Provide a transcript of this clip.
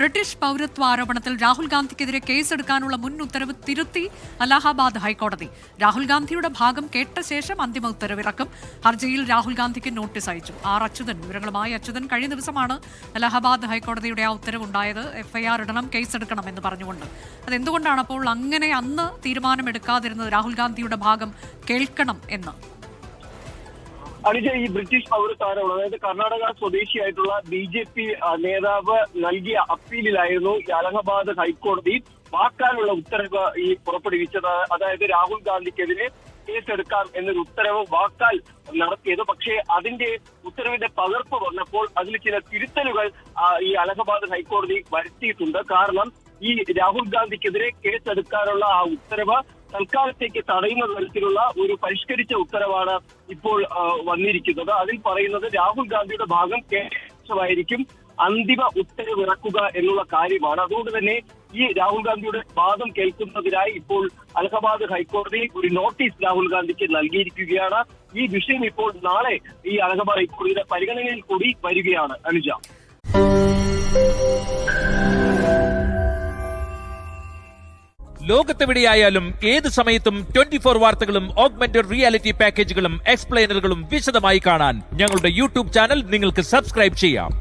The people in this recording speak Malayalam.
ബ്രിട്ടീഷ് പൗരത്വ ആരോപണത്തിൽ രാഹുൽ ഗാന്ധിക്കെതിരെ കേസെടുക്കാനുള്ള മുൻ ഉത്തരവ് തിരുത്തി അലഹാബാദ് ഹൈക്കോടതി. രാഹുൽ ഗാന്ധിയുടെ ഭാഗം കേട്ട ശേഷം അന്തിമ ഉത്തരവിറക്കും. ഹർജിയിൽ രാഹുൽ ഗാന്ധിക്ക് നോട്ടീസ് അയച്ചു. അച്യുതൻ വിവരങ്ങളുമായി. അച്യുതൻ, കഴിഞ്ഞ ദിവസമാണ് അലഹാബാദ് ഹൈക്കോടതിയുടെ ആ ഉത്തരവുണ്ടായത്. FIR ഇടണം, കേസെടുക്കണം എന്ന് പറഞ്ഞുകൊണ്ട്. അതെന്തുകൊണ്ടാണ് അപ്പോൾ അങ്ങനെ അന്ന് തീരുമാനമെടുക്കാതിരുന്നത്, രാഹുൽ ഗാന്ധിയുടെ ഭാഗം കേൾക്കണം എന്ന്? അനുജ, ഈ ബ്രിട്ടീഷ് പൗരത്വ ആരോപണം, അതായത് കർണാടക സ്വദേശിയായിട്ടുള്ള BJP നേതാവ് നൽകിയ അപ്പീലിലായിരുന്നു ഈ അലഹബാദ് ഹൈക്കോടതി വാക്കാലുള്ള ഉത്തരവ് ഈ പുറപ്പെടുവിച്ചത്. അതായത് രാഹുൽ ഗാന്ധിക്കെതിരെ കേസെടുക്കാം എന്നൊരു ഉത്തരവ് വാക്കാൽ നടത്തിയത്. പക്ഷേ അതിന്റെ ഉത്തരവിന്റെ പകർപ്പ് വന്നപ്പോൾ അതിൽ ചില തിരുത്തലുകൾ ഈ അലഹബാദ് ഹൈക്കോടതി വരുത്തിയിട്ടുണ്ട്. കാരണം ഈ രാഹുൽ ഗാന്ധിക്കെതിരെ കേസെടുക്കാനുള്ള ആ ഉത്തരവ് തൽക്കാലത്തേക്ക് തടയുന്ന തരത്തിലുള്ള ഒരു പരിഷ്കരിച്ച ഉത്തരവാണ് ഇപ്പോൾ വന്നിരിക്കുന്നത്. അതിൽ പറയുന്നത് രാഹുൽ ഗാന്ധിയുടെ ഭാഗം കേസായിരിക്കും അന്തിമ ഉത്തരവ് ഇറക്കുക എന്നുള്ള കാര്യമാണ്. അതുകൊണ്ട് തന്നെ ഈ രാഹുൽ ഗാന്ധിയുടെ വാദം കേൾക്കുന്നതിനായി ഇപ്പോൾ അലഹബാദ് ഹൈക്കോടതി ഒരു നോട്ടീസ് രാഹുൽ ഗാന്ധിക്ക് നൽകിയിരിക്കുകയാണ്. ഈ വിഷയം ഇപ്പോൾ നാളെ ഈ അലഹബാദ് ഹൈക്കോടതിയുടെ പരിഗണനയിൽ കൂടി വരികയാണ്. അനുജ, ലോകത്തെവിടെയായാലും ഏത് സമയത്തും 24 വാർത്തകളും ഓഗ്മെന്റഡ് റിയാലിറ്റി പാക്കേജുകളും എക്സ്പ്ലെയിനറുകളും വിശദമായി കാണാൻ ഞങ്ങളുടെ YouTube ചാനൽ നിങ്ങൾക്ക് സബ്സ്ക്രൈബ് ചെയ്യാം.